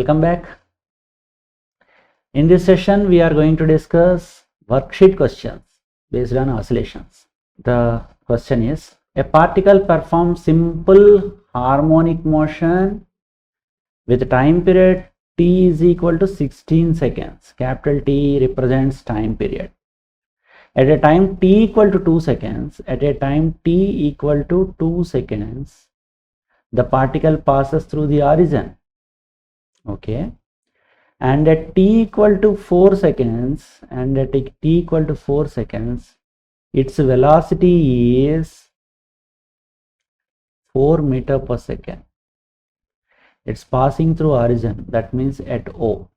Welcome back. In this session, we are going to discuss worksheet questions based on oscillations. The question is, a particle performs simple harmonic motion with time period t is equal to 16 seconds. Capital T represents time period. At a time t equal to 2 seconds, the particle passes through the origin. Okay. And at t equal to 4 seconds, its velocity is 4 meter per second. It's passing through origin, that means at O.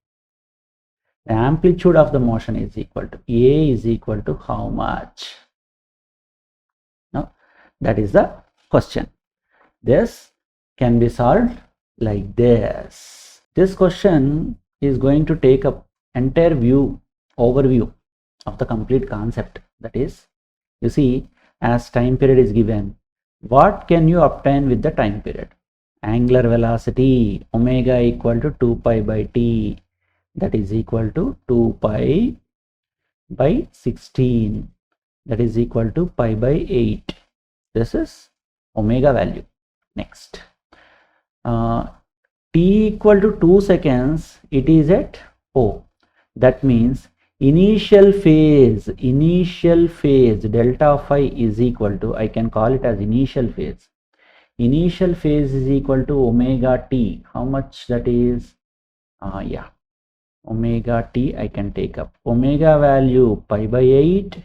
The amplitude of the motion is equal to A is equal to how much? Now, that is the question. This can be solved like this. This question is going to take up entire overview of the complete concept. That is, you see, as time period is given, what can you obtain with the time period? Angular velocity omega equal to 2 pi by t, that is equal to 2 pi by 16, that is equal to pi by 8. This is omega value. Next, t equal to 2 seconds, it is at O. That means initial phase delta phi is equal to, I can call it as initial phase. Initial phase is equal to omega t. How much that is? Omega t I can take up. Omega value pi by 8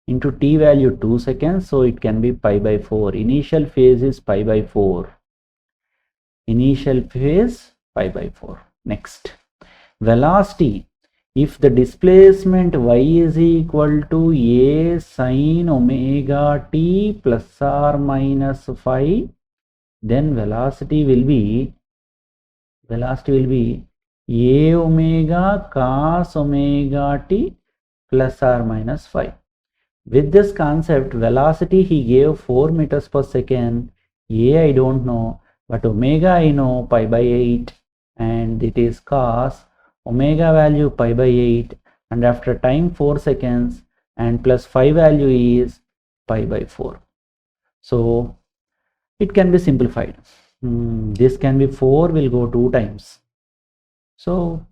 into t value 2 seconds. So it can be pi by 4. Initial phase is pi by 4. Initial phase pi by 4. Next, velocity. If the displacement y is equal to a sine omega t plus or minus phi, then velocity will be a omega cos omega t plus or minus phi. With this concept, velocity he gave 4 meters per second. A I don't know, but omega I know, pi by 8, and it is cos omega value pi by 8, and after time 4 seconds, and plus phi value is pi by 4. So it can be simplified. This can be 4 will go 2 times. So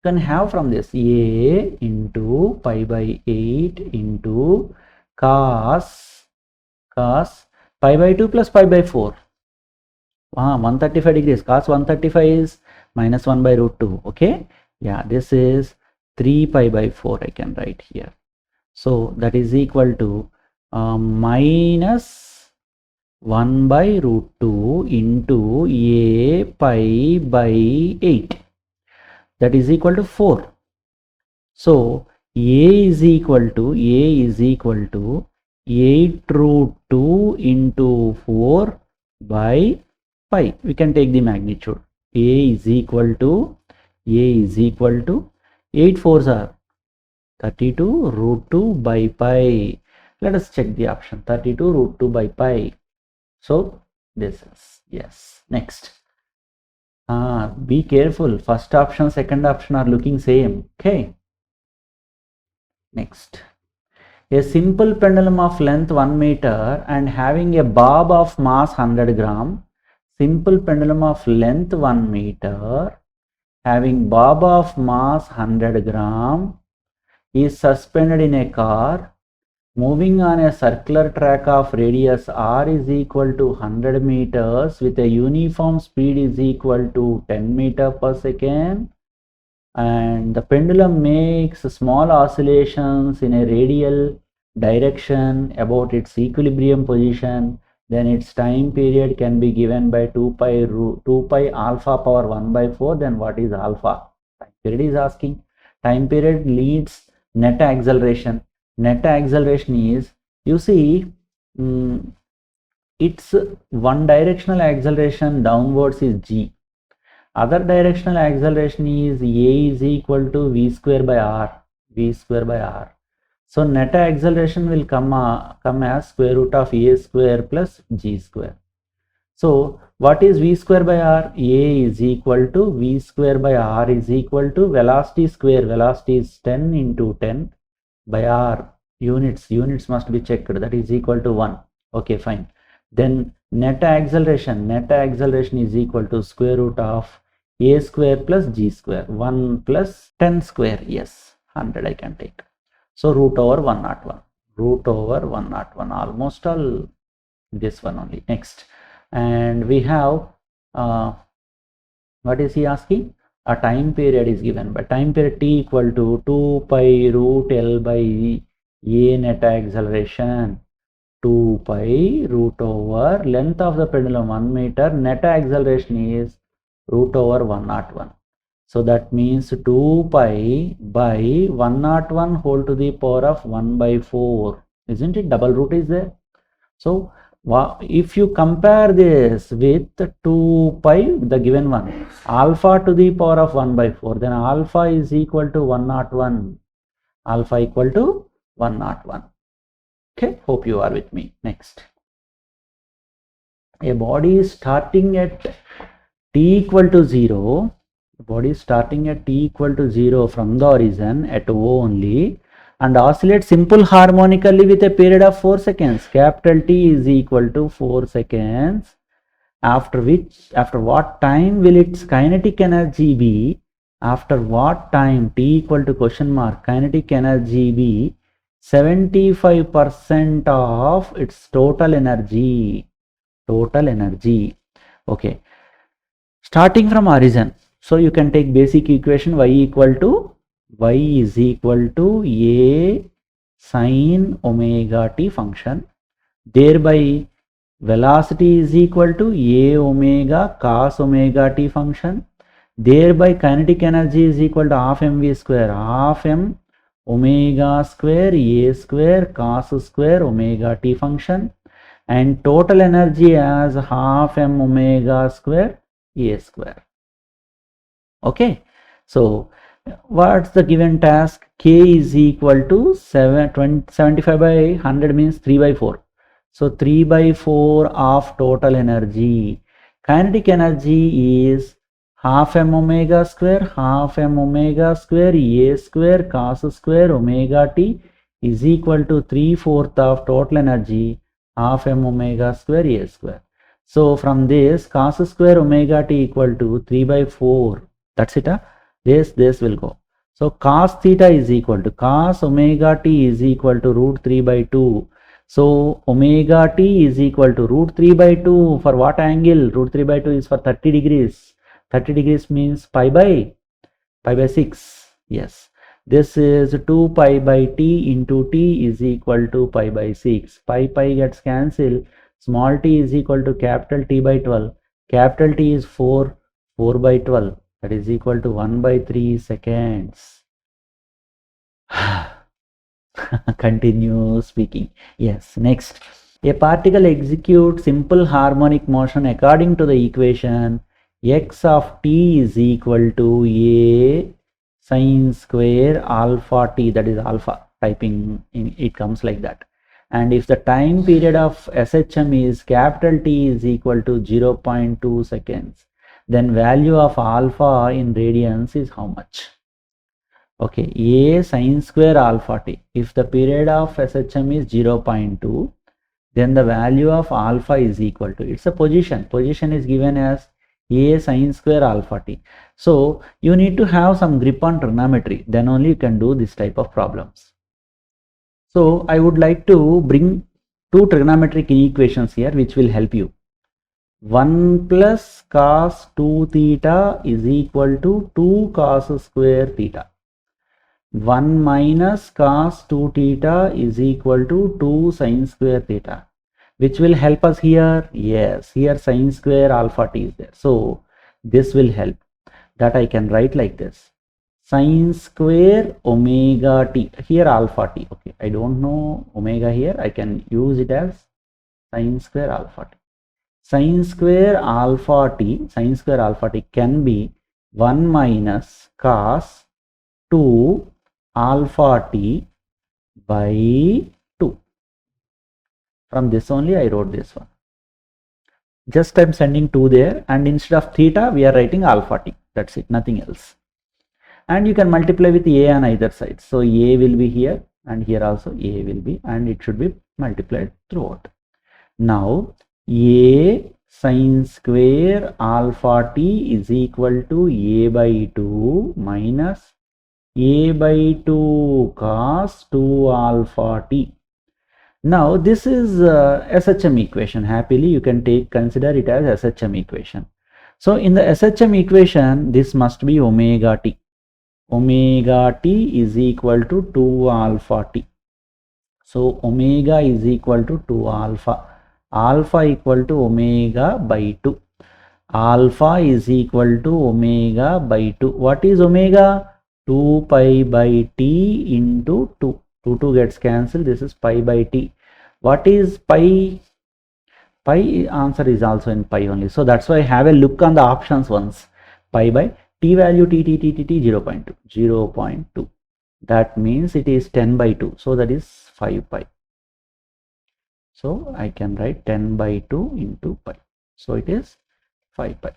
you can have from this a into pi by 8 into cos pi by 2 plus pi by 4. 135 degrees. Cos 135 is minus 1 by root 2. Okay. Yeah, this is 3 pi by 4 I can write here. So that is equal to minus 1 by root 2 into a pi by 8. That is equal to 4. So a is equal to 8 root 2 into 4 by pi. We can take the magnitude. A is equal to 8 4s are 32 root 2 by pi. Let us check the option. 32 root 2 by pi. So this is yes. Next, be careful. First option, second option are looking same. Okay. Next, a simple pendulum of length 1 meter and having a bob of mass 100 gram. Simple pendulum of length 1 meter having bob of mass 100 gram is suspended in a car moving on a circular track of radius r is equal to 100 meters with a uniform speed is equal to 10 meter per second, and the pendulum makes small oscillations in a radial direction about its equilibrium position. Then its time period can be given by 2 pi alpha power 1 by 4. Then what is alpha? Time period is asking. Time period leads net acceleration. Net acceleration is, you see, its one directional acceleration downwards is g. Other directional acceleration is a is equal to v square by r. So net acceleration will come as square root of a square plus g square. So what is v square by r? A is equal to v square by r is equal to velocity square. Velocity is 10 into 10 by r. Units must be checked. That is equal to 1. Okay, fine. Then net acceleration is equal to square root of a square plus g square. 1 plus 10 square. Yes, 100 I can take. So root over 101. Root over 101. Almost all this one only. Next. And we have what is he asking? A time period is given by time period t equal to 2 pi root L by a net acceleration, 2 pi root over length of the pendulum 1 meter, net acceleration is root over 101. So that means 2 pi by 101 whole to the power of 1 by 4. Isn't it? Double root is there. So if you compare this with 2 pi, the given one, alpha to the power of 1 by 4, then alpha is equal to 101. Alpha equal to 101. Okay, hope you are with me. Next. A body is starting at t equal to 0. The body is starting at t equal to 0 from the origin at O only, and oscillate simple harmonically with a period of 4 seconds. Capital T is equal to 4 seconds. After what time will its kinetic energy be? After what time t equal to question mark kinetic energy be 75% of its total energy. Okay. Starting from origin. So you can take basic equation y is equal to a sine omega t function. Thereby velocity is equal to a omega cos omega t function. Thereby kinetic energy is equal to half mv square, half m omega square a square cos square omega t function, and total energy as half m omega square a square. Okay, so what's the given task? K is equal to 75 by 100 means 3 by 4. So 3 by 4 of total energy. Kinetic energy is half m omega square a square cos square omega t is equal to 3/4 of total energy half m omega square a square. So from this cos square omega t equal to 3 by 4. That's it. This will go. So cos theta is equal to cos omega t is equal to root 3 by 2. So omega t is equal to root 3 by 2 for what angle? Root 3 by 2 is for 30 degrees. 30 degrees means pi by 6. Yes. This is 2 pi by t into t is equal to pi by 6. Pi gets cancelled. Small t is equal to capital T by 12. Capital T is 4 by 12. That is equal to 1 by 3 seconds. Continue speaking. Yes, next. A particle executes simple harmonic motion according to the equation x of t is equal to a sine square alpha t, that is alpha. Typing in, it comes like that. And if the time period of SHM is capital T is equal to 0.2 seconds, then value of alpha in radians is how much? Okay, a sine square alpha t. If the period of SHM is 0.2, then the value of alpha is equal to, it's a position. Position is given as a sine square alpha t. So you need to have some grip on trigonometry. Then only you can do this type of problems. So I would like to bring two trigonometric equations here which will help you. 1 plus cos 2 theta is equal to 2 cos square theta. 1 minus cos 2 theta is equal to 2 sin square theta. Which will help us here? Yes, here sin square alpha t is there. So this will help. That I can write like this. Sin square omega t. Here alpha t. Okay, I don't know omega here. I can use it as sin square alpha t. Sin square alpha t can be 1 minus cos 2 alpha t by 2. From this only I wrote this one. Just I'm sending 2 there, and instead of theta we are writing alpha t. That's it, nothing else. And you can multiply with a on either side. So a will be here, and here also a will be, and it should be multiplied throughout. Now a sine square alpha t is equal to a by 2 minus a by 2 cos 2 alpha t. Now this is SHM equation. Happily you can consider it as SHM equation. So in the SHM equation, this must be omega t. Omega t is equal to 2 alpha t. So omega is equal to 2 alpha. Alpha equal to omega by 2. Alpha is equal to omega by 2. What is omega? 2 pi by t into 2. 2 gets cancelled. This is pi by t. What is pi? Pi answer is also in pi only. So that's why have a look on the options once. Pi by t value t 0.2. 0.2. That means it is 10 by 2. So that is 5 pi. So I can write 10 by 2 into pi. So it is 5 pi.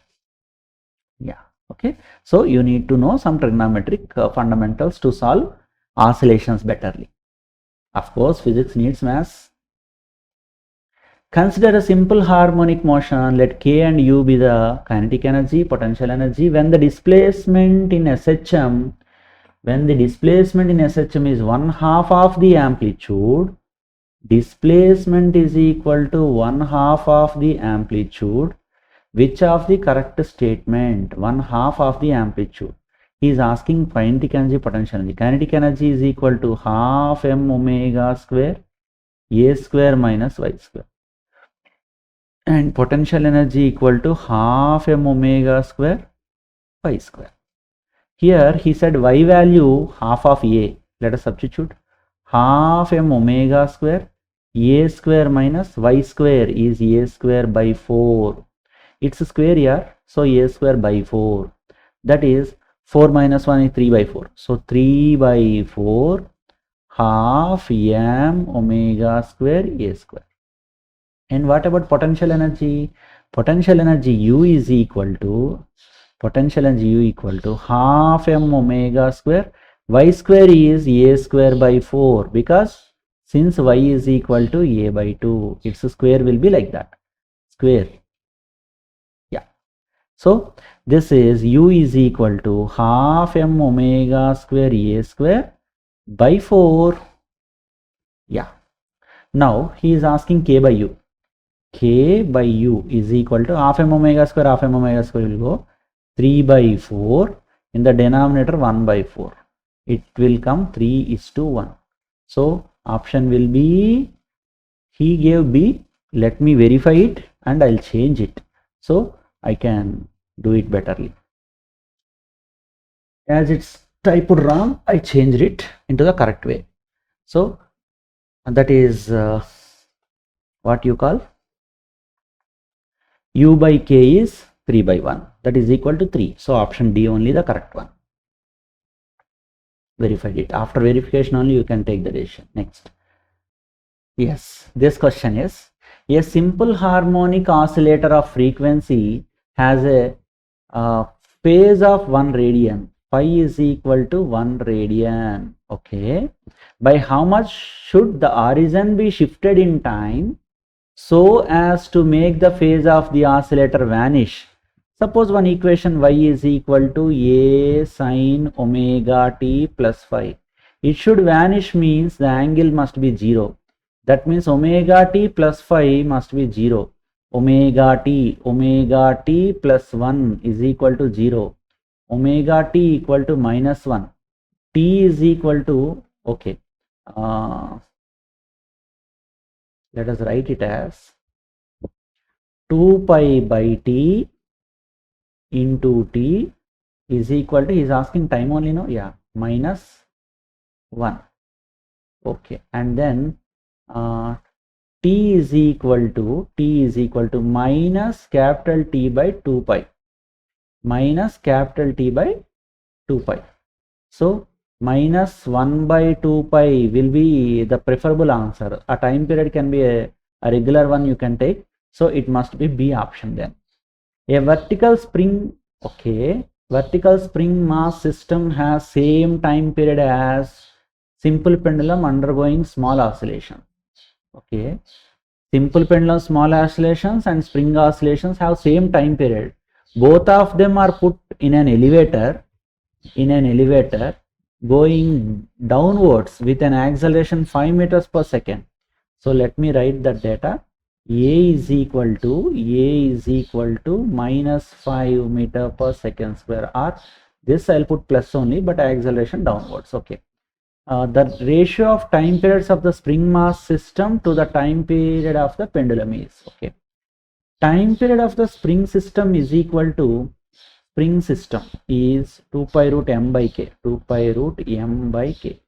Yeah. Okay. So you need to know some trigonometric fundamentals to solve oscillations betterly. Of course, physics needs maths. Consider a simple harmonic motion. Let k and u be the kinetic energy, potential energy. When the displacement in SHM, is 1/2 of the amplitude, displacement is equal to 1/2 of the amplitude. Which of the correct statement? 1/2 of the amplitude. He is asking kinetic energy, potential energy. Kinetic energy is equal to half m omega square a square minus y square. And potential energy equal to half m omega square y square. Here he said y value half of a. Let us substitute. Half m omega square a square minus y square is a square by 4. It's a square here, so a square by 4. That is 4 minus 1 is 3 by 4. So 3 by 4 half m omega square a square. And what about potential energy? Potential energy U is equal to half m omega square. Y square is a square by 4, because since y is equal to a by 2, its square will be like that. Square. Yeah. So this is U is equal to half m omega square a square by 4. Yeah. Now he is asking k by u. K by u is equal to half m omega square will go 3 by 4. In the denominator 1 by 4. It will come 3:1. So option will be, he gave B. Let me verify it and I'll change it, so I can do it betterly. As it's typed wrong, I changed it into the correct way. So that is what you call u by k is 3 by 1. That is equal to 3. So option D only the correct one. Verified it. After verification only you can take the decision. Next. Yes, this question is, a simple harmonic oscillator of frequency has a phase of 1 radian. Phi is equal to 1 radian. Okay. By how much should the origin be shifted in time so as to make the phase of the oscillator vanish? Suppose one equation y is equal to a sine omega t plus phi. It should vanish means the angle must be 0. That means omega t plus phi must be 0. Omega t plus 1 is equal to 0. Omega t equal to minus 1. T is equal to, okay, let us write it as 2 pi by t into t is equal to, he is asking time only, no? Yeah, minus 1. Okay, and then t is equal to minus capital T by 2 pi. Minus capital T by 2 pi. So minus 1 by 2 pi will be the preferable answer. A time period can be a regular one you can take. So it must be B option then. A vertical spring, okay, vertical spring mass system has same time period as simple pendulum undergoing small oscillation. Okay, simple pendulum small oscillations and spring oscillations have same time period. Both of them are put in an elevator, going downwards with an acceleration 5 meters per second. So let me write that data. A is equal to minus 5 meter per second square, or this I'll put plus only, but acceleration downwards. Okay. The ratio of time periods of the spring mass system to the time period of the pendulum is, okay, time period of the spring system is equal to, spring system is 2 pi root m by k, 2 pi root m by k.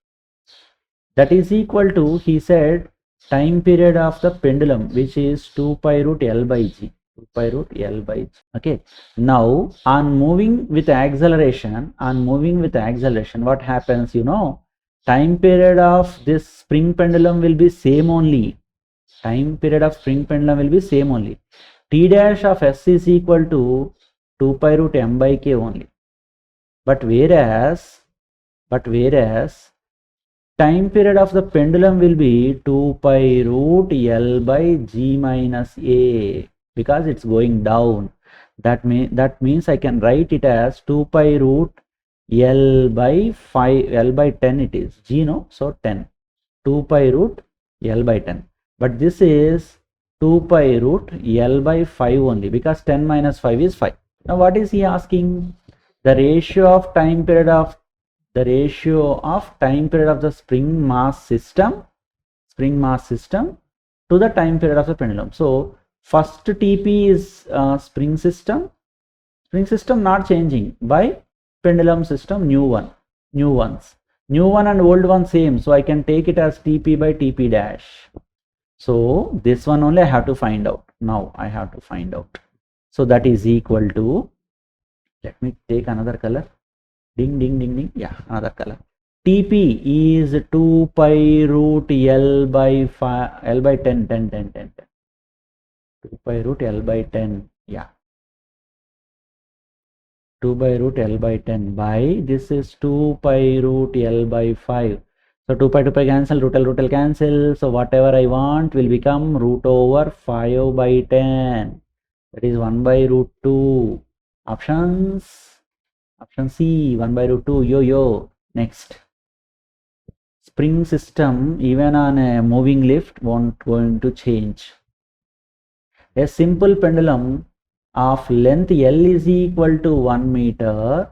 That is equal to, he said, time period of the pendulum, which is 2 pi root L by G. 2 pi root L by G. Okay. Now, on moving with acceleration, what happens, you know, time period of this spring pendulum will be same only. Time period of spring pendulum will be same only. T dash of S is equal to 2 pi root m by k only. But whereas time period of the pendulum will be 2 pi root L by G minus A, because it's going down. That means I can write it as 2 pi root L by 5, L by 10 it is, G, no? So 10, 2 pi root L by 10. But this is 2 pi root L by 5 only, because 10 minus 5 is 5. Now what is he asking? The ratio of time period of the spring mass system to the time period of the pendulum. So first TP is spring system not changing, by pendulum system new one and old one same, so I can take it as TP by TP dash. So this one only I have to find out. Now I have to find out. So that is equal to, let me take another color. Ding ding ding ding. Yeah, another color. TP is 2 pi root L by 5, L by 10. 2 pi root L by 10. Yeah. 2 by root L by 10 by, this is 2 pi root L by 5. So 2 pi cancel, root L cancel. So whatever I want will become root over 5 by 10. That is 1 by root 2. Options. Option C, 1 by root 2, yo. Next. Spring system, even on a moving lift, won't going to change. A simple pendulum of length L is equal to 1 meter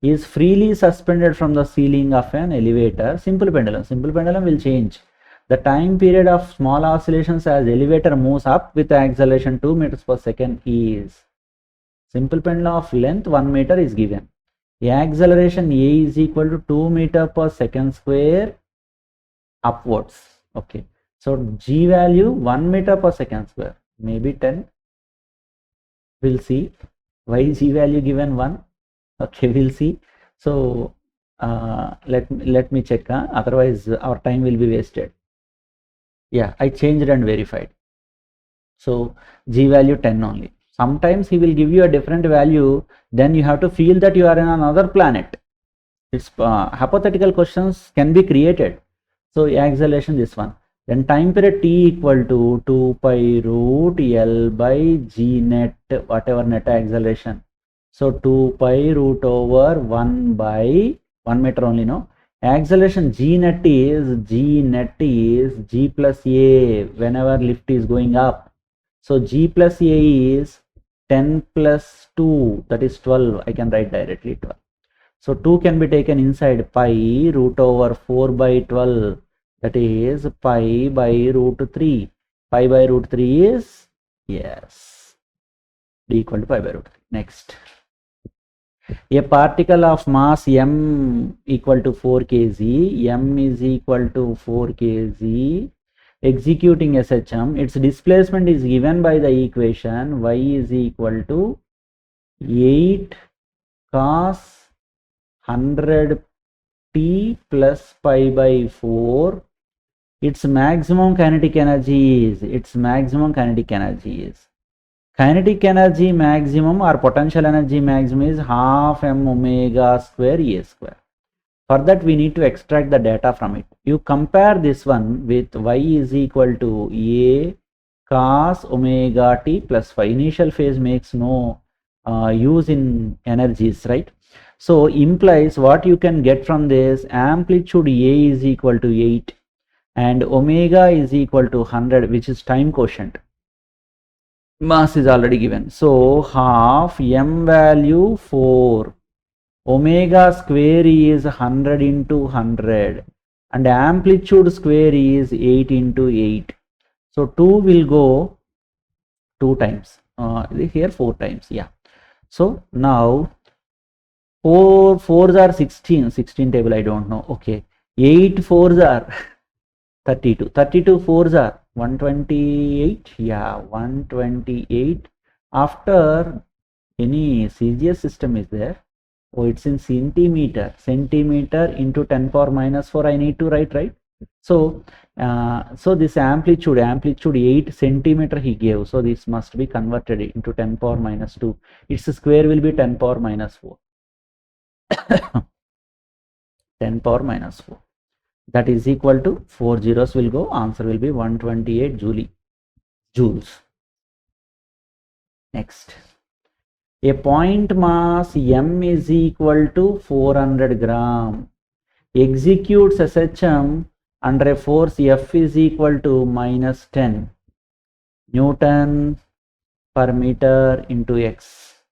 is freely suspended from the ceiling of an elevator. Simple pendulum will change. The time period of small oscillations as elevator moves up with acceleration 2 meters per second is, simple pendulum of length 1 meter is given. The acceleration A is equal to 2 meter per second square upwards. Okay. So G value 1 meter per second square, maybe 10. We'll see. Why is G value given 1? Okay, we'll see. So let me check. Otherwise our time will be wasted. Yeah, I changed and verified. So G value 10 only. Sometimes he will give you a different value, then you have to feel that you are in another planet. It's hypothetical questions can be created. So acceleration this one. Then time period T equal to 2 pi root L by G net, whatever net acceleration. So 2 pi root over 1 by 1 meter only, no? Acceleration G net is G plus A whenever lift is going up. So G plus A is 10 plus 2, that is 12. I can write directly 12. So 2 can be taken inside, pi root over 4 by 12, that is pi by root 3. Pi by root 3 is, yes, D equal to pi by root 3. Next. A particle of mass m equal to 4 kg, m is equal to 4 kg, executing SHM, its displacement is given by the equation y is equal to 8 cos 100 t plus pi by 4. Its maximum kinetic energy is, Kinetic energy maximum or potential energy maximum is half m omega square a square. For that we need to extract the data from it. You compare this one with y is equal to a cos omega t plus phi. Initial phase makes no use in energies, right? So implies what you can get from this: amplitude a is equal to 8 and omega is equal to 100, which is time quotient. Mass is already given. So half m value 4, omega square is 100 into 100 and amplitude square is 8 into 8. So 2 will go 2 times. Here 4 times. Yeah. So now 4 4s are 16. 16 table I don't know. Okay. 8 4s are 32. 32 4s are 128. Yeah, 128. After any CGS system is there. Oh, it's in centimeter. Centimeter into 10 power minus 4 I need to write, right? So, so this amplitude 8 centimeter he gave. So this must be converted into 10 power minus 2. Its square will be 10 power minus 4. 10 power minus 4. That is equal to 4 zeros will go. Answer will be 128 joules. Next. A point mass m is equal to 400 gram. Executes SHM under a force F is equal to minus 10 Newton per meter into X.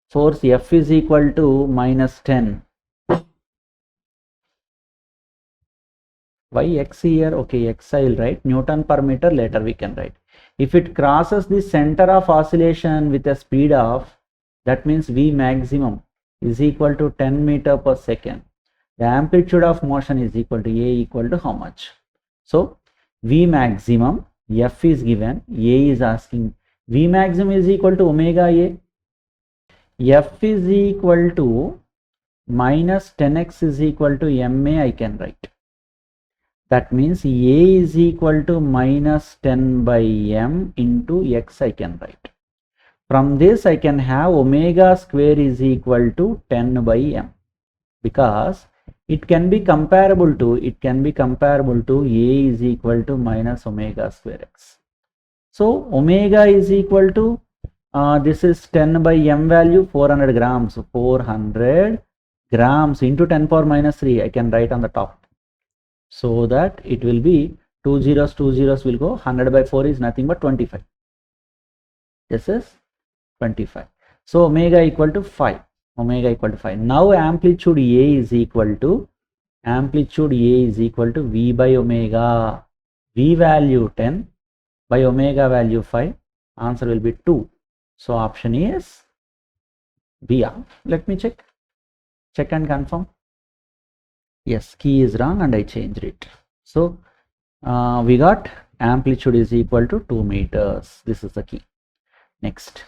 Force F is equal to minus 10. Why X here? Okay, X I will write. Newton per meter later we can write. If it crosses the center of oscillation with a speed of, that means V maximum is equal to 10 meter per second. The amplitude of motion is equal to A equal to how much? So V maximum, F is given, A is asking. V maximum is equal to omega A. F is equal to minus 10x is equal to MA I can write. That means A is equal to minus 10 by M into X I can write. From this I can have omega square is equal to 10 by M, because it can be comparable to A is equal to minus omega square X. So omega is equal to this is 10 by M value 400 grams. 400 grams into 10 power minus 3 I can write on the top. So that it will be 2 zeros will go. 100 by 4 is nothing but 25. This is 25. So omega equal to 5. Now amplitude A is equal to V by omega. V value 10 by omega value 5. Answer will be 2. So option is B. Let me check and confirm. Yes, key is wrong and I changed it. So we got amplitude is equal to 2 meters. This is the key. Next.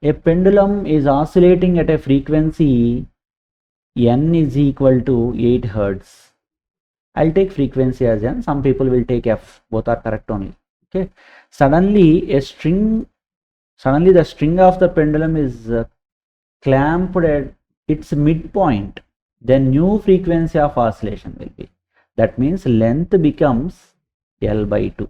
A pendulum is oscillating at a frequency n is equal to 8 hertz. I'll take frequency as n. Some people will take f. Both are correct only. Okay. Suddenly the string of the pendulum is clamped at its midpoint. Then new frequency of oscillation will be. That means length becomes L by 2.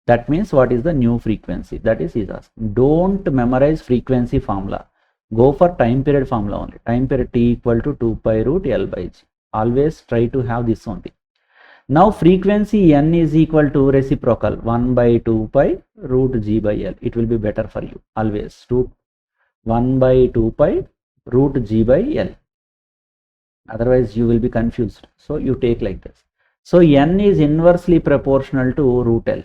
That means what is the new frequency? That is he's asking. Don't memorize frequency formula. Go for time period formula only. Time period T equal to 2 pi root L by G. Always try to have this only. Now frequency N is equal to reciprocal 1 by 2 pi root G by L. It will be better for you. Always 1 by 2 pi root G by L. Otherwise you will be confused. So you take like this. So N is inversely proportional to root L.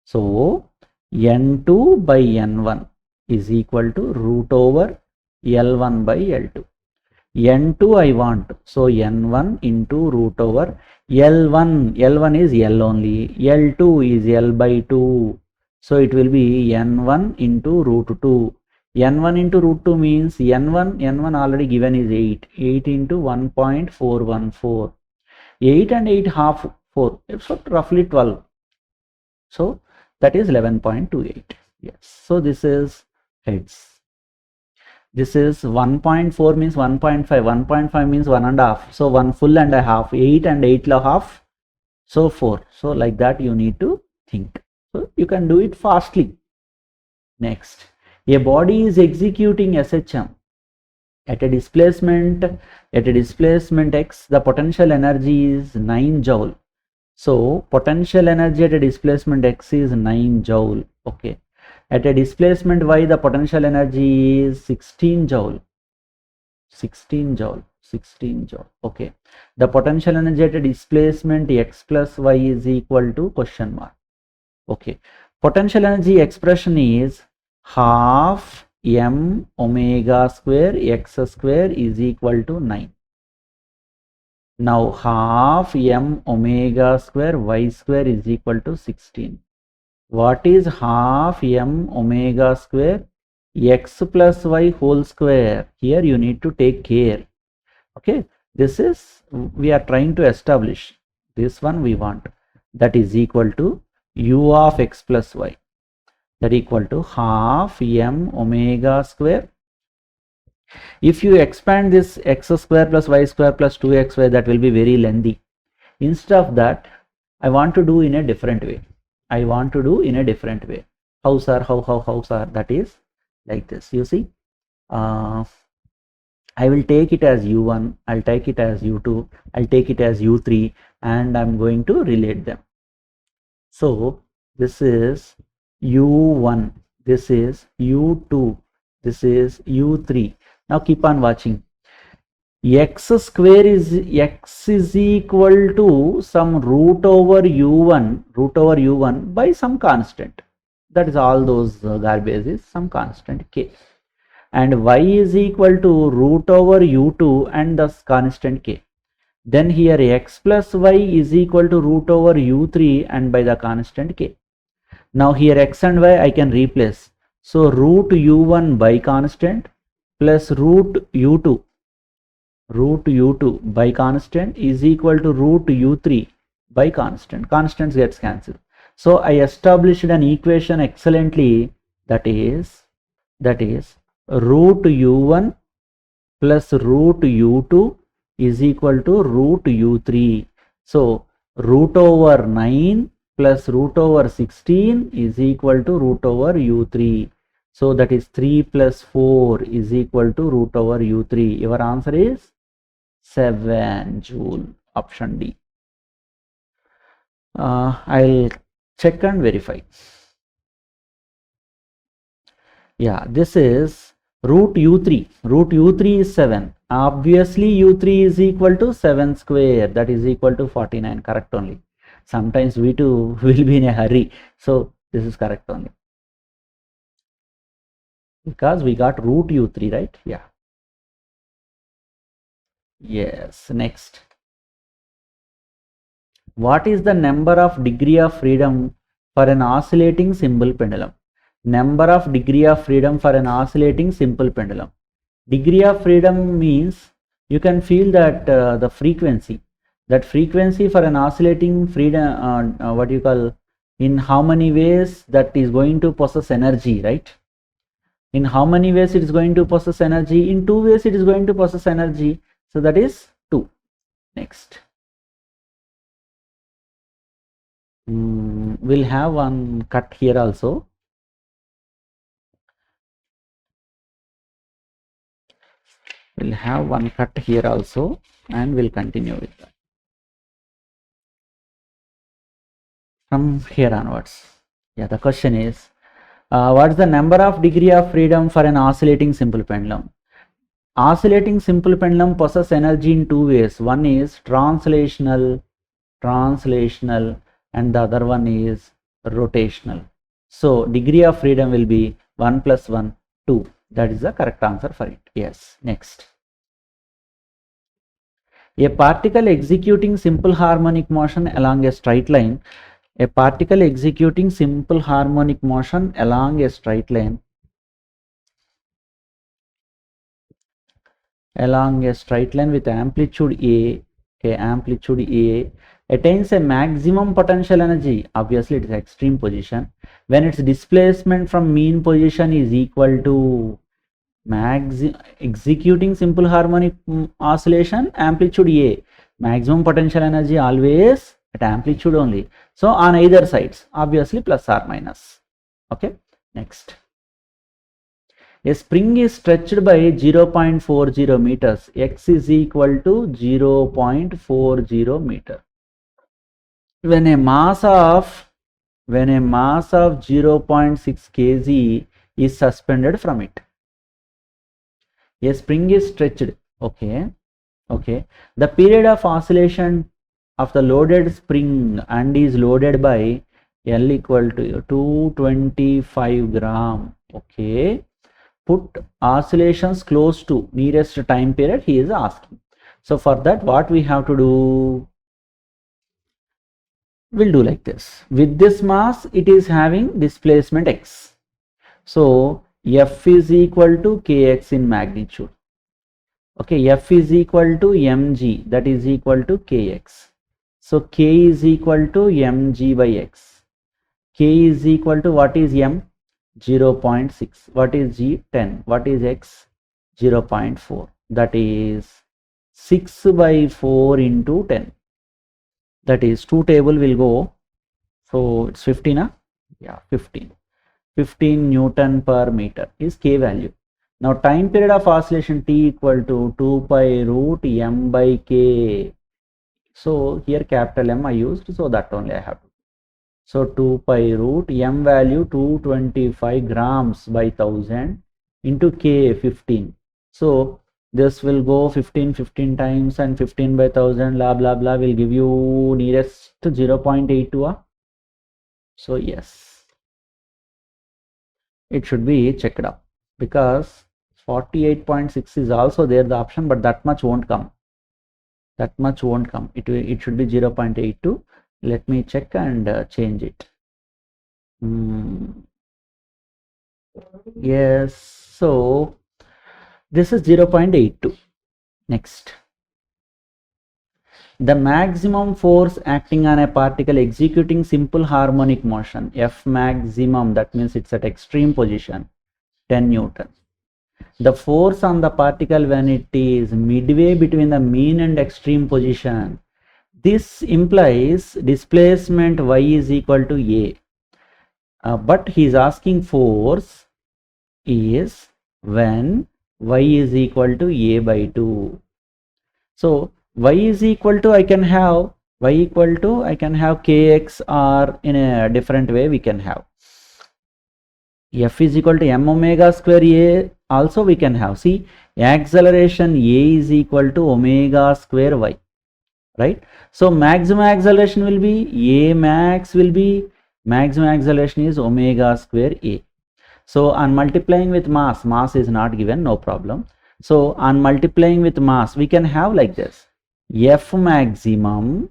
So N2 by N1 is equal to root over L1 by L2. N2 I want. So N1 into root over L1 is L only. L2 is L by 2. So it will be N1 into root 2. N1 into root 2 means N1 already given is 8. 8 into 1.414. 8 and 8 half 4. So roughly 12. So that is 11.28. Yes, so this is heads. This is 1.4 means 1.5, 1.5 means 1.5, so 1 full and a half, 8 and 8 and a half, so 4. So like that you need to think. So you can do it fastly. Next, a body is executing SHM at a displacement x. The potential energy is 9 joule. So potential energy at a displacement x is 9 joule. Okay, at a displacement y the potential energy is 16 joule. 16 joule. Okay, the potential energy at a displacement x plus y is equal to question mark. Okay, potential energy expression is half m omega square x square is equal to 9. Now half m omega square y square is equal to 16. What is half m omega square x plus y whole square? Here you need to take care. Okay, this is we are trying to establish. This one we want, that is equal to u of x plus y, that equal to half m omega square. If you expand this x square plus y square plus 2xy, that will be very lengthy. Instead of that, I want to do in a different way. How sir? How sir? That is like this. You see, I will take it as u1, I'll take it as u2, I'll take it as u3, and I'm going to relate them. So this is u1, this is u2, this is u3. Now keep on watching. X square is x is equal to some root over u1 by some constant. That is all those garbage is some constant k. And y is equal to root over u2 and the constant k. Then here x plus y is equal to root over u3 and by the constant k. Now here x and y I can replace. So root u1 by constant plus root u2 by constant is equal to root u3 by constant. Constants gets cancelled. So I established an equation excellently, that is root u1 plus root u2 is equal to root u3. So root over 9 plus root over 16 is equal to root over u3. So that is 3 plus 4 is equal to root over u3. Your answer is 7 joule, option D. I'll check and verify. Yeah, this is root u3. Root u3 is 7. Obviously u3 is equal to 7 square, that is equal to 49. Correct only. Sometimes we too will be in a hurry, so this is correct only, because we got root u3, right? Yeah. Yes. Next, what is the number of degree of freedom for an oscillating simple pendulum? Number of degree of freedom for an oscillating simple pendulum. Degree of freedom means you can feel that the frequency, for an oscillating freedom, what you call, in how many ways that is going to possess energy, right? In how many ways it is going to possess energy? In 2 ways it is going to possess energy. So that is 2. Next, we'll have one cut here also. We'll have one cut here also, and we'll continue with that from here onwards. Yeah, the question is, what is the number of degree of freedom for an oscillating simple pendulum? Oscillating simple pendulum possesses energy in 2 ways. One is translational, and the other one is rotational. So degree of freedom will be 1 plus 1, 2. That is the correct answer for it. Yes. Next, a particle executing simple harmonic motion along a straight line. A particle executing simple harmonic motion along a straight line with amplitude A, amplitude A, attains a maximum potential energy. Obviously, it is extreme position. When its displacement from mean position is equal to executing simple harmonic oscillation amplitude A. Maximum potential energy always at amplitude only. So on either sides, obviously plus or minus. Okay, next. A spring is stretched by 0.40 meters. X is equal to 0.40 meter. When a mass of 0.6 kg is suspended from it. A spring is stretched. Okay. The period of oscillation of the loaded spring and is loaded by L equal to 225 gram. Okay. Put oscillations close to nearest time period he is asking. So for that, what we have to do? We'll do like this. With this mass, it is having displacement x. So F is equal to kx in magnitude. Okay, F is equal to mg, that is equal to kx. So k is equal to mg by x. K is equal to, what is m? 0.6. What is g? 10. What is x? 0.4. That is 6 by 4 into 10. That is 2 table will go. So it's 15, huh? Yeah, 15. 15 Newton per meter is k value. Now time period of oscillation t equal to 2 pi root m by k. So here capital M I used, so that only I have to. So 2 pi root m value 225 grams by 1000 into k 15. So this will go 15 times and 15 by 1000 blah blah blah will give you nearest to 0.82. So yes, it should be checked up because 48.6 is also there the option, but that much won't come. It should be 0.82. Let me check and change it. Yes, so this is 0.82. Next. The maximum force acting on a particle executing simple harmonic motion, F maximum, that means it's at extreme position, 10 Newton. The force on the particle when it is midway between the mean and extreme position, this implies displacement y is equal to a. But he is asking force is when y is equal to a by 2. So y is equal to, I can have kx, or in a different way we can have F is equal to m omega square a. Also we can have, see, acceleration a is equal to omega square y, right? So maximum acceleration will be maximum acceleration is omega square a. So on multiplying with mass is not given, no problem. So on multiplying with mass, we can have like this: F maximum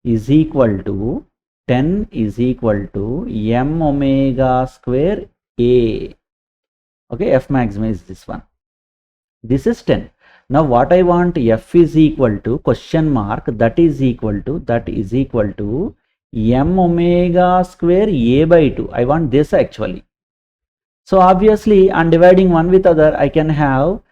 is equal to 10 is equal to m omega square a. Okay, F maximum is this one. This is 10. Now what I want, F is equal to question mark, that is equal to m omega square a by 2. I want this actually. So obviously on dividing one with other, I can have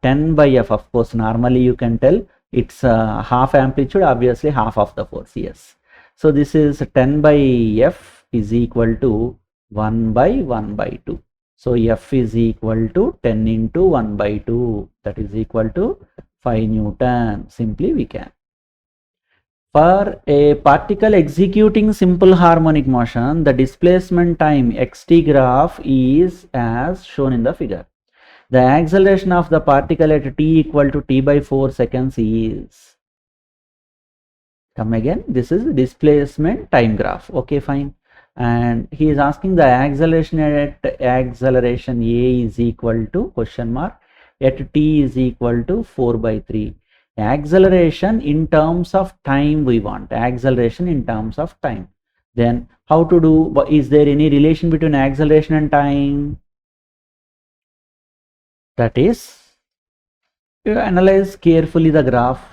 10 by f. Of course, normally you can tell it's half amplitude, obviously half of the force. Yes. So this is 10 by f is equal to 1 by 1 by 2. So F is equal to 10 into 1 by 2, that is equal to 5 Newton. Simply we can. For a particle executing simple harmonic motion, the displacement time xt graph is as shown in the figure. The acceleration of the particle at t equal to t by 4 seconds is, come again, this is displacement time graph. Okay, fine. And he is asking the acceleration at acceleration a is equal to question mark at t is equal to 4 by 3. Acceleration in terms of time we want, acceleration in terms of time. Then how to do, is there any relation between acceleration and time? That is, you analyze carefully the graph.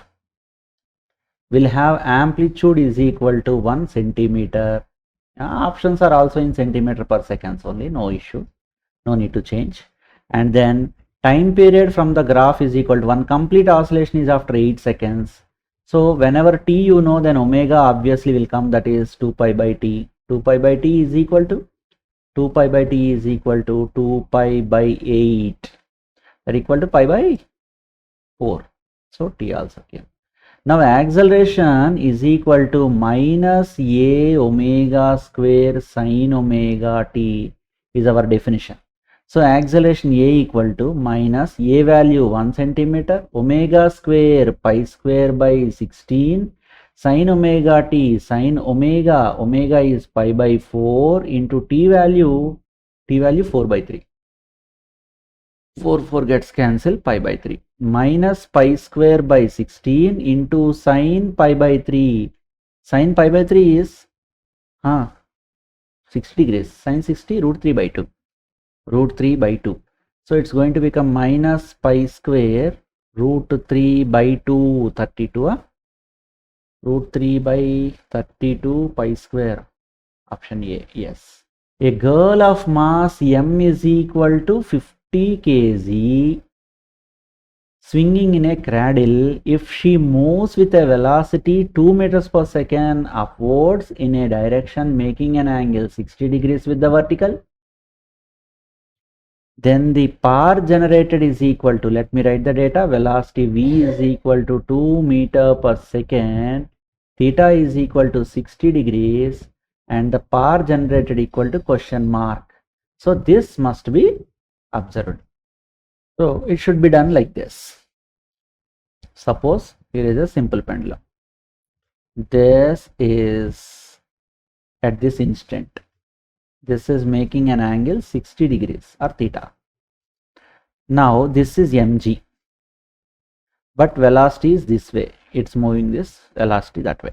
will have amplitude is equal to 1 centimeter. Options are also in centimeter per seconds only, no issue, no need to change. And then time period from the graph is equal to 1 complete oscillation is after 8 seconds. So whenever t you know, then omega obviously will come, that is 2 pi by t. 2 pi by t is equal to 2 pi by t is equal to 2 pi by 8, that equal to pi by 4. So t also came. Now acceleration is equal to minus a omega square sine omega t is our definition. So acceleration a equal to minus a value 1 centimeter, omega square pi square by 16, sine omega t, sine omega is pi by 4 into t value 4 by 3. 4 gets cancelled, pi by 3 minus pi square by 16 into sine pi by 3. Sine pi by 3 is 60 degrees. Sine 60 root 3 by 2. Root 3 by 2. So it's going to become minus pi square root 3 by 2, 32. Root 3 by 32 pi square. Option A, yes. A girl of mass m is equal to 50 kg swinging in a cradle if she moves with a velocity 2 meters per second upwards in a direction making an angle 60 degrees with the vertical, then the power generated is equal to, let me write the data, velocity v is equal to 2 meter per second, theta is equal to 60 degrees, and the power generated equal to question mark. So this must be observed. So it should be done like this. Suppose here is a simple pendulum. This is at this instant. This is making an angle 60 degrees or theta. Now this is mg, but velocity is this way. It's moving this velocity that way.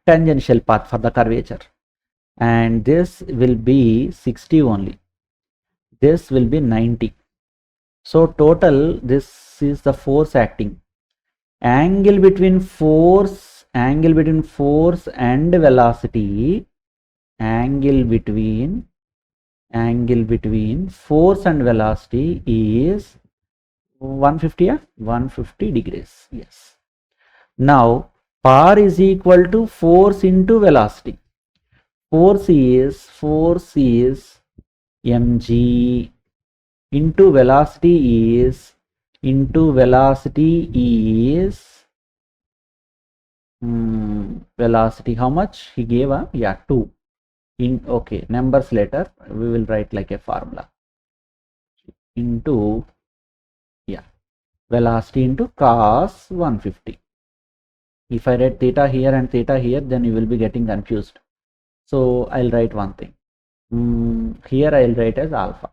Tangential path for the curvature. And this will be 60 only. This will be 90. So total, this is the force acting. Angle between force and velocity, angle between force and velocity is 150, 150 degrees. Yes. Now power is equal to force into velocity. Force is mg into velocity is velocity how much he gave? 2. Okay, numbers later we will write like a formula, into velocity into cos 150. If I write theta here and theta here, then you will be getting confused. So I'll write one thing. Here I'll write as alpha.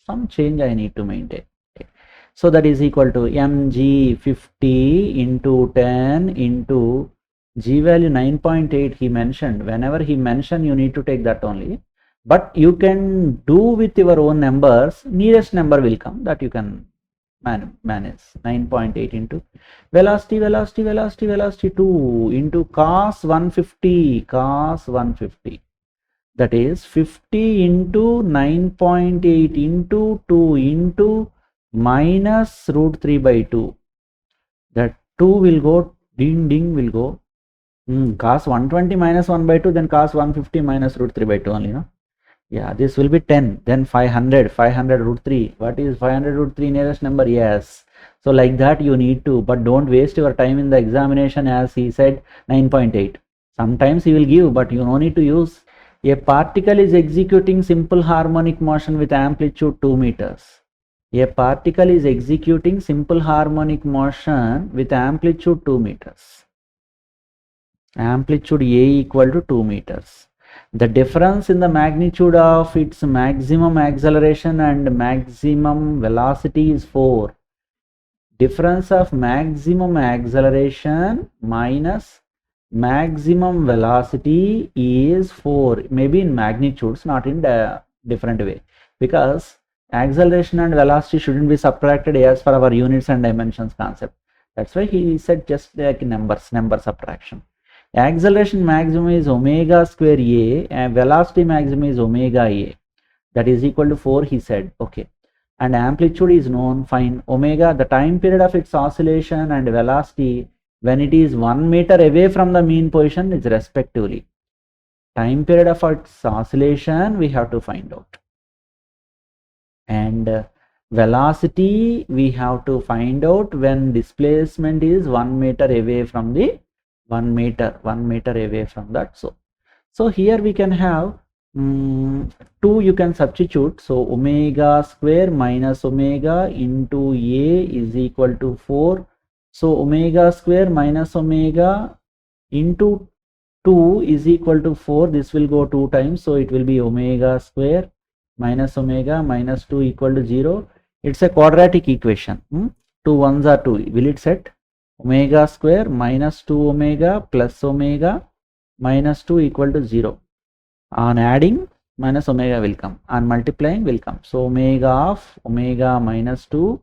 Some change I need to maintain. Okay. So that is equal to mg 50 into 10 into g value 9.8 he mentioned. Whenever he mentioned, you need to take that only. But you can do with your own numbers. Nearest number will come, that you can manage. 9.8 into velocity 2 into cos 150, that is 50 into 9.8 into 2 into minus root 3 by 2. That 2 will go, ding will go. Cos 120 minus 1 by 2, then cos 150 minus root 3 by 2 only, no? Yeah, this will be 10, then 500 root 3. What is 500 root 3 nearest number? Yes. So like that you need to, but don't waste your time in the examination as he said 9.8. Sometimes he will give, but you no need to use. A particle is executing simple harmonic motion with amplitude 2 meters. A particle is executing simple harmonic motion with amplitude 2 meters. Amplitude A equal to 2 meters. The difference in the magnitude of its maximum acceleration and maximum velocity is 4. Difference of maximum acceleration minus maximum velocity is 4. Maybe in magnitudes, not in the different way, because acceleration and velocity shouldn't be subtracted as per our units and dimensions concept. That's why he said just like number subtraction. Acceleration maximum is omega square a and velocity maximum is omega a. That is equal to 4, he said. Okay. And amplitude is known. Find omega, the time period of its oscillation, and velocity when it is 1 meter away from the mean position is respectively. Time period of its oscillation we have to find out. And velocity we have to find out when displacement is 1 meter away from the 1 meter away from that. So here we can have 2 you can substitute. So omega square minus omega into a is equal to 4. So omega square minus omega into 2 is equal to 4. This will go 2 times. So it will be omega square minus omega minus 2 equal to 0. It's a quadratic equation. 2 ones are 2. Will it set? Omega square minus 2 omega plus omega minus 2 equal to 0. On adding, minus omega will come. On multiplying will come. So omega of omega minus 2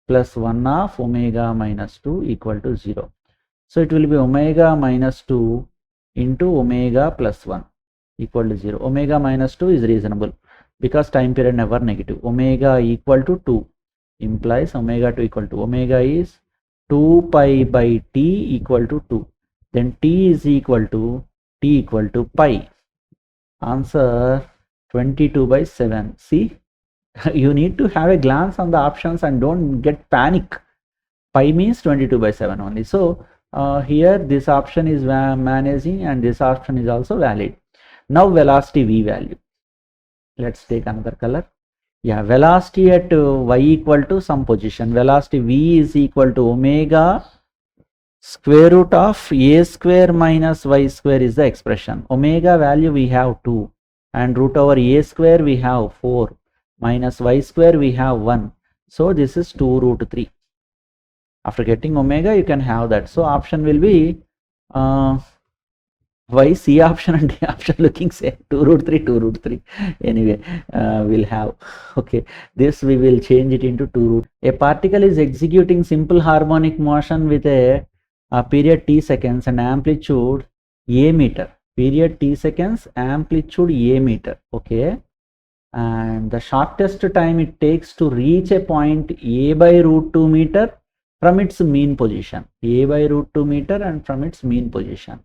plus 1 of omega minus 2 equal to 0. So it will be omega minus 2 into omega plus 1 equal to 0. Omega minus 2 is reasonable because time period never negative. Omega equal to 2 implies omega 2 equal to omega is 2 pi by t equal to 2. Then t is equal to pi. Answer 22 by 7. See, you need to have a glance on the options and don't get panic. Pi means 22 by 7 only. So here this option is managing and this option is also valid. Now velocity v value. Let's take another color. Yeah, velocity at y equal to some position. Velocity v is equal to omega square root of a square minus y square is the expression. Omega value we have 2 and root over a square we have 4 minus y square we have 1. So this is 2 root 3. After getting omega you can have that. So option will be why C option and D option looking same? 2 root 3, 2 root 3. Anyway, we'll have, okay, this we will change it into 2 root. A particle is executing simple harmonic motion with a period t seconds and amplitude a meter. Period t seconds, amplitude a meter. Okay. And the shortest time it takes to reach a point a by root 2 meter from its mean position. A by root 2 meter and from its mean position.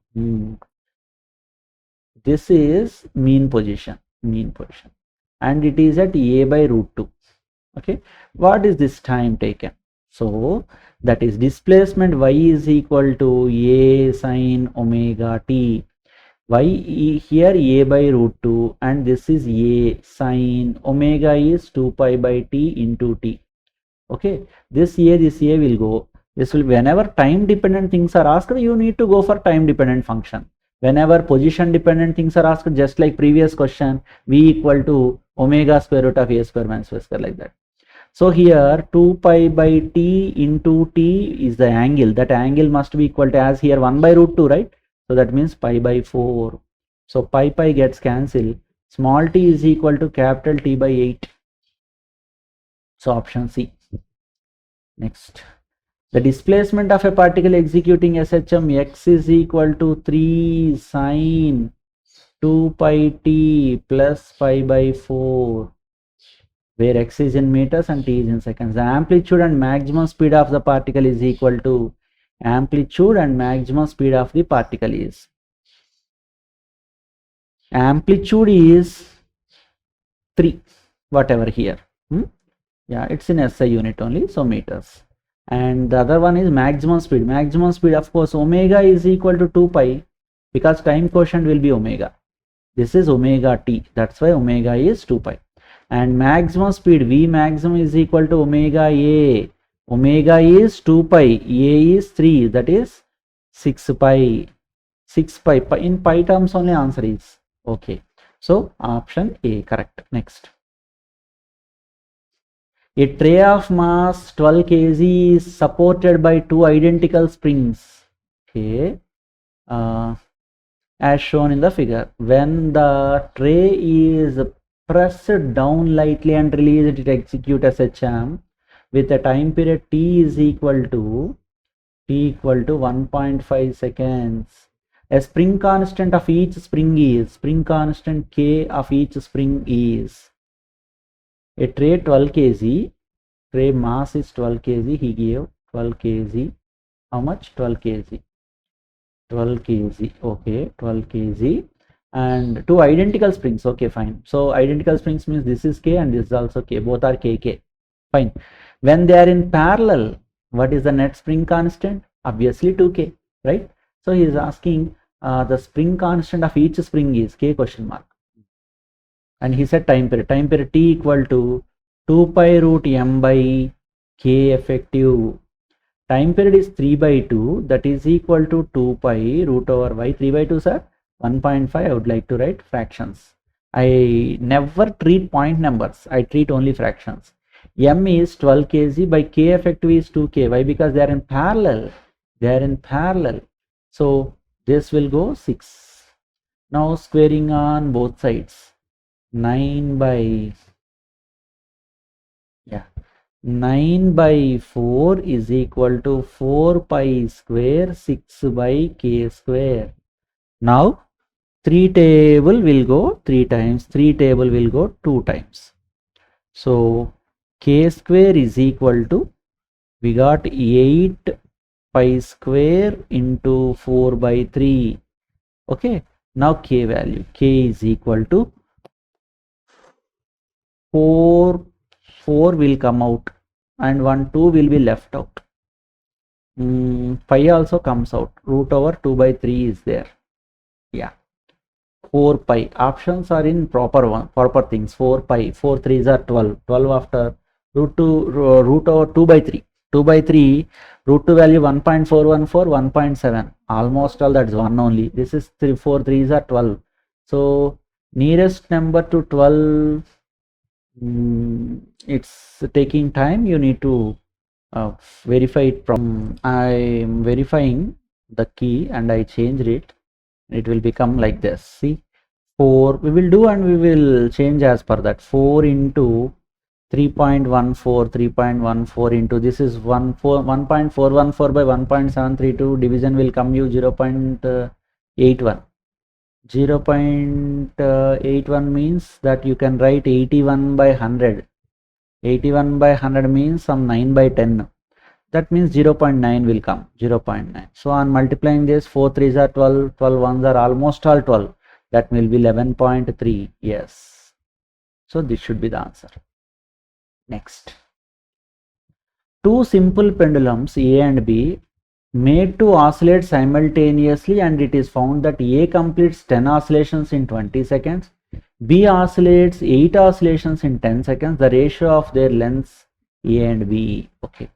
This is mean position, and it is at a by root 2. Okay, what is this time taken? So that is displacement y is equal to a sine omega t. Y here a by root 2 and this is a sine omega is 2 pi by t into t. Okay, this a will go. This will, whenever time dependent things are asked, you need to go for time dependent function. Whenever position dependent things are asked, just like previous question, v equal to omega square root of a square minus y square, like that. So here 2 pi by t into t is the angle. That angle must be equal to, as here 1 by root 2, right? So that means pi by 4. So pi gets cancelled. Small t is equal to capital T by 8. So option C. Next. The displacement of a particle executing SHM x is equal to 3 sine 2 pi t plus pi by 4, where x is in meters and t is in seconds. The amplitude and maximum speed of the particle is equal to amplitude and maximum speed of the particle is. Amplitude is 3, whatever here. Yeah, it's in SI unit only, so meters. And the other one is maximum speed. Maximum speed, of course, omega is equal to 2 pi because time quotient will be omega. This is omega t. That's why omega is 2 pi. And maximum speed, V maximum is equal to omega a. Omega is 2 pi. A is 3. That is 6 pi. 6 pi. In pi terms only answer is. Okay. So option A correct. Next. A tray of mass 12 kg is supported by 2 identical springs. Okay. As shown in the figure. When the tray is pressed down lightly and released, it executes SHM with a time period t is equal to T equal to 1.5 seconds. A spring constant of each spring is, spring constant K of each spring is, a tray 12 kg, tray mass is 12 kg, he gave 12 kg, how much? 12 kg, 12 kg, okay, 12 kg, and two identical springs, okay, fine. So identical springs means this is K and this is also K, both are KK, fine. When they are in parallel, what is the net spring constant? Obviously 2K, right? So he is asking the spring constant of each spring is K question mark. And he said time period T equal to 2 pi root M by K effective. Time period is 3 by 2, that is equal to 2 pi root over y. 3 by 2 sir, 1.5. I would like to write fractions. I never treat point numbers, I treat only fractions. M is 12 kg by K effective is 2K. Why? Because they are in parallel. They are in parallel. So this will go 6. Now squaring on both sides. 9 by 4 is equal to 4 pi square 6 by K square. Now 3 table will go 3 times, 3 table will go 2 times. So K square is equal to, we got 8 pi square into 4 by 3. Okay, now K value, K is equal to 4 will come out and 1 2 will be left out. Pi also comes out, root over 2 by 3 is there. Yeah, 4 pi. Options are in proper things. 4 pi, 4 3s are 12. 12 after root over 2 by 3. 2 by 3, root 2 value 1.414, 1.7. Almost all, that's 1 only. This is 4 3s are 12. So nearest number to 12, it's taking time. You need to verify it from. I am verifying the key and I changed it. It will become like this. See, 4 we will do and we will change as per that. 4 into 3.14, 3.14 into this is 1.414 by 1.732. Division will come you 0.81. 0.81 means that you can write 81 by 100. 81 by 100 means some 9 by 10. That means 0.9 will come, 0.9. So on multiplying this, 4 3s are 12, 12 1s are almost all 12. That will be 11.3. Yes. So this should be the answer. Next. Two simple pendulums A and B made to oscillate simultaneously, and it is found that A completes 10 oscillations in 20 seconds. B oscillates 8 oscillations in 10 seconds. The ratio of their lengths A and B. Okay.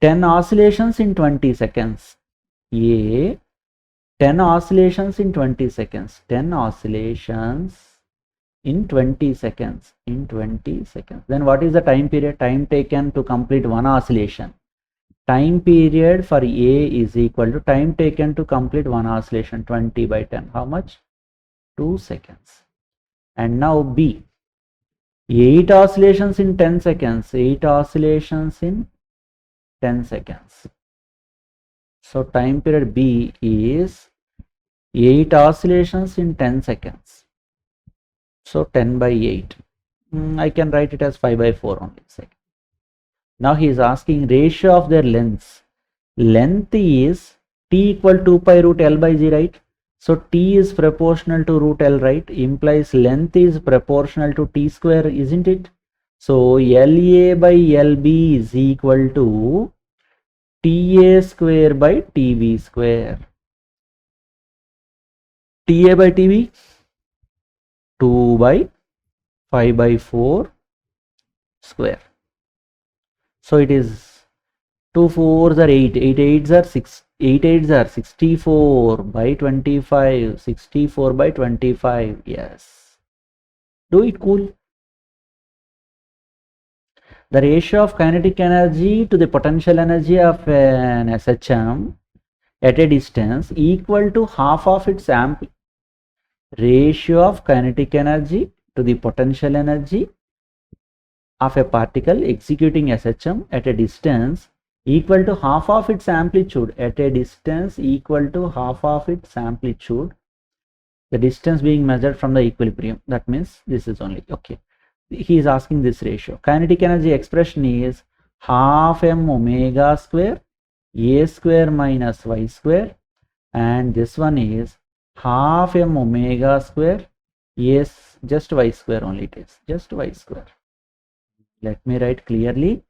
10 oscillations in 20 seconds. A, 10 oscillations in 20 seconds. 10 oscillations in 20 seconds. In 20 seconds. Then what is the time period? Time taken to complete one oscillation. Time period for A is equal to time taken to complete one oscillation, 20 by 10. How much? 2 seconds. And now B, 8 oscillations in 10 seconds. 8 oscillations in 10 seconds. So time period B is 8 oscillations in 10 seconds. So 10 by 8. I can write it as 5 by 4 only. Now he is asking ratio of their lengths. Length is T equal to 2 pi root L by G, right? So T is proportional to root L, right? Implies length is proportional to T square, isn't it? So LA by LB is equal to TA square by TV square. TA by TV, 2 by 5 by 4 square. So it is 2 4s are 8, 8 8s are 6, 8 8s are 64 by 25, 64 by 25. Yes. Do it cool. The ratio of kinetic energy to the potential energy of an SHM at a distance equal to half of its amplitude. Ratio of kinetic energy to the potential energy of a particle executing SHM at a distance equal to half of its amplitude at a distance equal to half of its amplitude, the distance being measured from the equilibrium. That means this is only okay. He is asking this ratio. Kinetic energy expression is half m omega square a square minus y square, and this one is half m omega square yes, just y square only, it is just y square. Let me write clearly,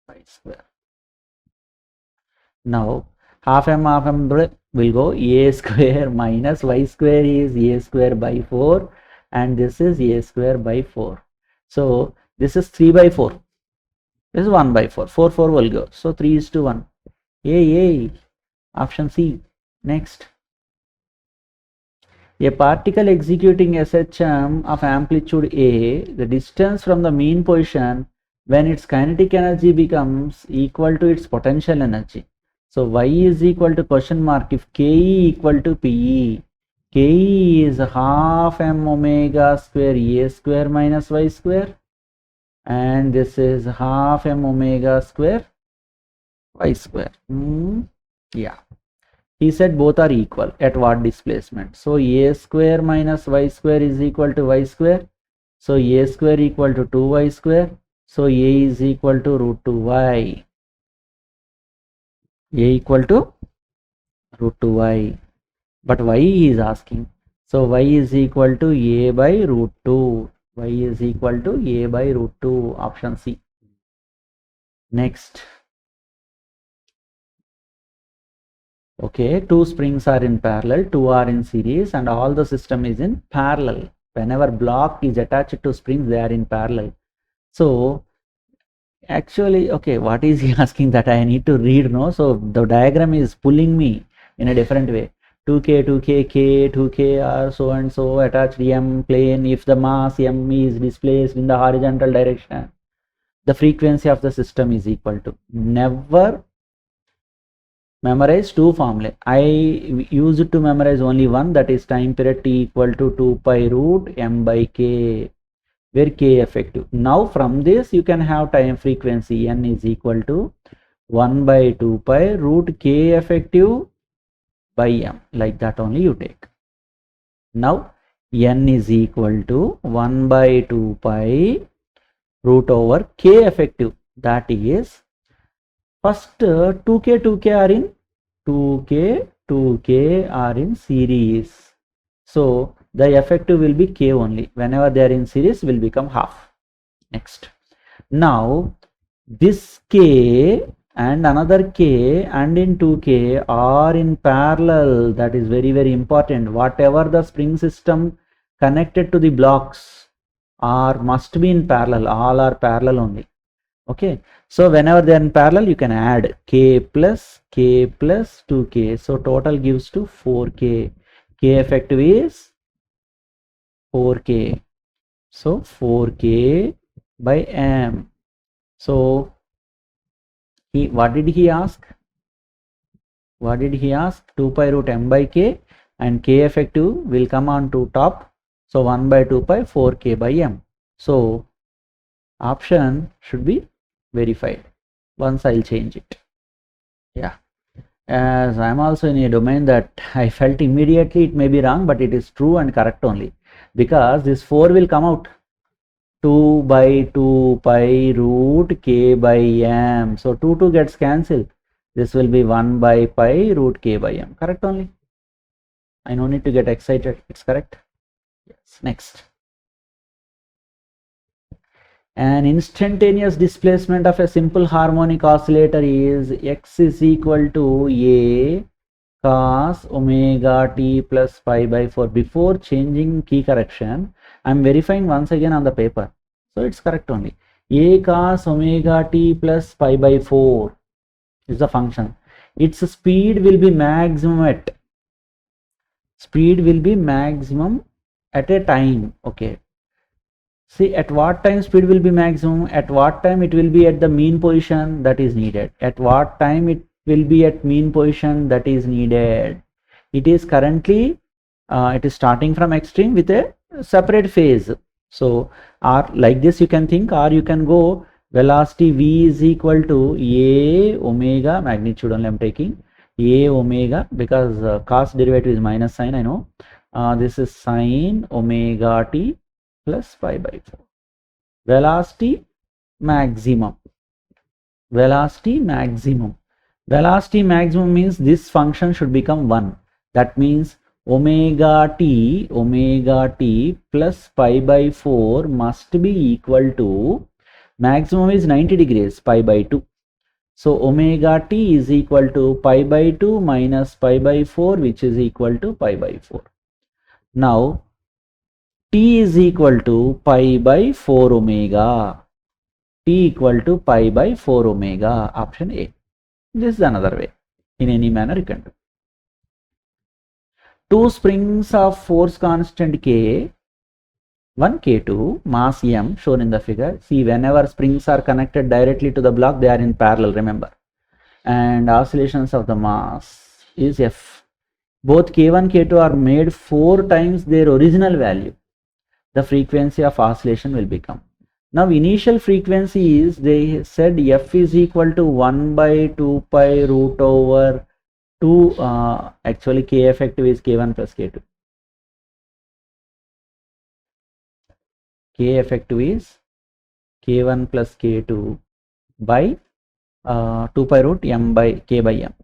y square. Now half m will go a square minus y square is a square by 4, and this is a square by 4. So this is 3 by 4. This is 1 by 4. 4 4 will go. So 3 is to 1. Yay. Option C. Next. A particle executing SHM of amplitude A, the distance from the mean position when its kinetic energy becomes equal to its potential energy. So y is equal to question mark if Ke equal to Pe. Ke is half m omega square a square minus y square, and this is half m omega square y square. Yeah. He said both are equal at what displacement? So a square minus y square is equal to y square. So a square equal to 2y square. So a is equal to root 2y. A equal to root 2y. But y he is asking. So y is equal to a by root 2. Y is equal to a by root 2. Option C. Next. Okay, two springs are in parallel, two are in series, and all the system is in parallel. Whenever block is attached to springs, they are in parallel. So actually, okay, what is he asking that I need to read? No, so the diagram is pulling me in a different way. 2k, 2k, k, 2k are so and so attached m plane. If the mass m is displaced in the horizontal direction, the frequency of the system is equal to. Never memorize two formulae. I use it to memorize only one, that is time period t equal to 2 pi root m by k, where k effective. Now from this you can have time frequency n is equal to 1 by 2 pi root k effective by m, like that only you take. Now n is equal to 1 by 2 pi root over k effective, that is first 2k 2k are in 2k are in series, so the effective will be k only. Whenever they are in series will become half. Next, now this k and another k and in 2k are in parallel. That is very very important. Whatever the spring system connected to the blocks are must be in parallel. All are parallel only. Okay, so whenever they are in parallel you can add k plus 2k, so total gives to 4k. K effective is 4k, so 4k by m. So what did he ask? 2 pi root m by k, and k effective will come on to top, so 1 by 2 pi 4k by m. So option should be verified. Once I'll change it. Yeah, as I'm also in a domain that I felt immediately it may be wrong, but it is true and correct only, because this 4 will come out. 2 by 2 pi root k by m. So 2 gets cancelled. This will be 1 by pi root k by m. Correct only. I no need to get excited. It's correct. Yes. Next. An instantaneous displacement of a simple harmonic oscillator is x is equal to a cos omega t plus pi by 4. Before changing key correction, I am verifying once again on the paper. So it's correct only. A cos omega t plus pi by 4 is the function. Its speed will be maximum at a time. Okay. See, at what time speed will be maximum, at what time it will be at the mean position that is needed, at what time it will be at mean position that is needed. It is currently, it is starting from extreme with a separate phase. So, or like this you can think, or you can go velocity v is equal to a omega, magnitude only I'm taking, a omega, because cos derivative is minus sign, I know. This is sine omega t plus pi by 4. Velocity maximum. Velocity maximum. Velocity maximum means this function should become 1. That means omega t plus pi by 4 must be equal to, maximum is 90 degrees, pi by 2. So omega t is equal to pi by 2 minus pi by 4, which is equal to pi by 4. Now t is equal to pi by 4 omega. T equal to pi by 4 omega, option A. This is another way. In any manner you can do. Two springs of force constant K, 1 K2, mass M shown in the figure. See, whenever springs are connected directly to the block, they are in parallel, remember. And oscillations of the mass is F. Both K1, K2 are made 4 times their original value. The frequency of oscillation will become. Now initial frequency is, they said F is equal to 1 by 2 pi root over 2, actually K effective is K1 plus K2. K effective is K1 plus K2 by 2 pi root M by K by M.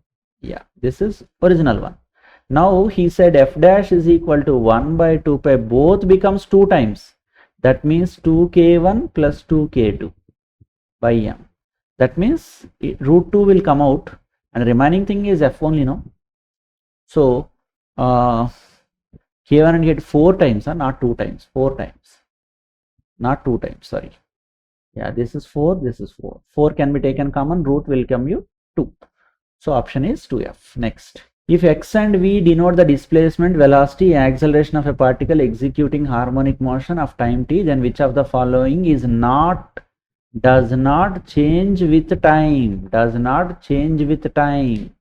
Yeah, this is original one. Now he said F dash is equal to 1 by 2 pi, both becomes 2 times. That means 2K1 plus 2K2 by M. That means root 2 will come out and remaining thing is F only, no? So K1 and K2 4 times, not 2 times, 4 times. Not 2 times, sorry. Yeah, this is 4, this is 4. 4 can be taken common, root will come you 2. So option is 2F. Next. If x and v denote the displacement, velocity, acceleration of a particle executing harmonic motion of time t, then which of the following is does not change with time? Does not change with time.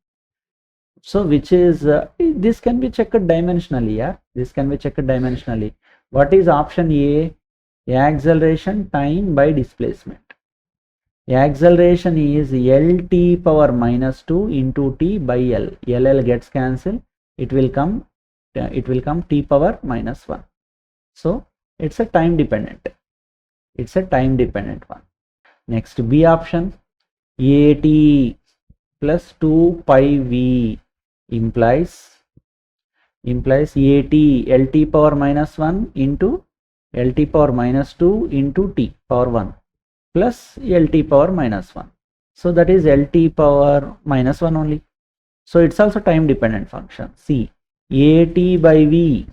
So which is, this can be checked dimensionally, yeah? This can be checked dimensionally. What is option A? Acceleration time by displacement. Acceleration is Lt power minus 2 into T by L. LL gets cancelled. It will come T power minus 1. So it's a time dependent. It's a time dependent one. Next, B option, At plus 2 pi V implies At Lt power minus 1 into Lt power minus 2 into T power 1. Plus Lt power minus 1. So that is Lt power minus 1 only. So it's also time dependent function. See, At by V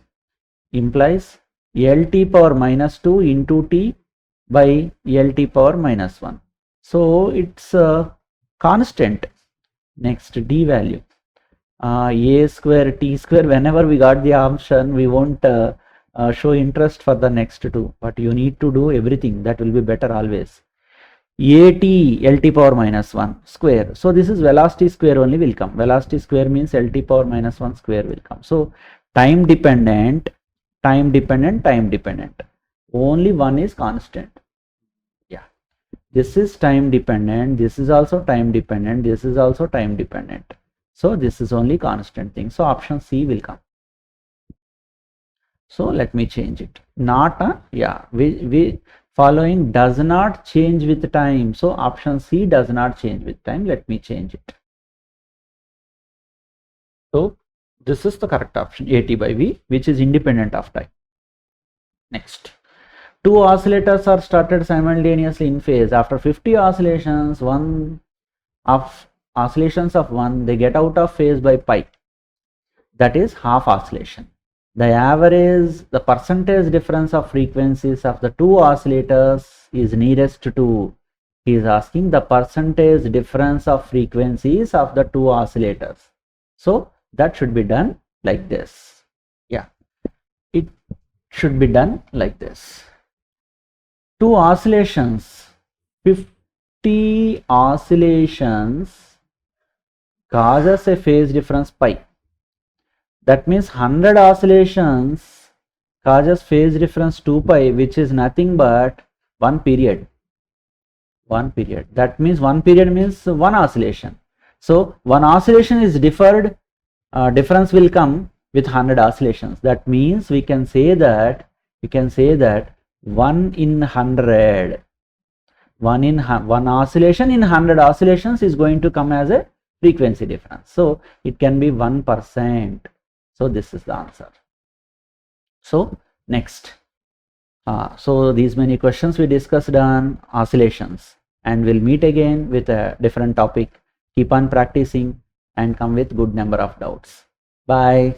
implies Lt power minus 2 into T by Lt power minus 1. So it's a constant. Next, D value. A square T square, whenever we got the option, we won't show interest for the next two, but you need to do everything. That will be better always. At Lt power minus 1 square. So this is velocity square only will come. Velocity square means Lt power minus 1 square will come. So time dependent, time dependent, time dependent. Only one is constant. Yeah. This is time dependent. This is also time dependent. This is also time dependent. So this is only constant thing. So option C will come. So let me change it. Not yeah, we following does not change with time. So option C does not change with time. Let me change it. So this is the correct option, At by V, which is independent of time. Next, two oscillators are started simultaneously in phase. After 50 oscillations, oscillations of one, they get out of phase by pi. That is half oscillation. The average, the percentage difference of frequencies of the two oscillators is nearest to. He is asking the percentage difference of frequencies of the two oscillators. So that should be done like this. Yeah, it should be done like this. Two oscillations, 50 oscillations causes a phase difference pi. That means 100 oscillations causes phase difference 2 pi, which is nothing but one period. 1 period. That means 1 period means 1 oscillation. So 1 oscillation is deferred, difference will come with 100 oscillations. That means we can say that 1 in 100, 1 oscillation in 100 oscillations is going to come as a frequency difference. So it can be 1%. So this is the answer. So next, so these many questions we discussed on oscillations, and we'll meet again with a different topic. Keep on practicing and come with good number of doubts. Bye.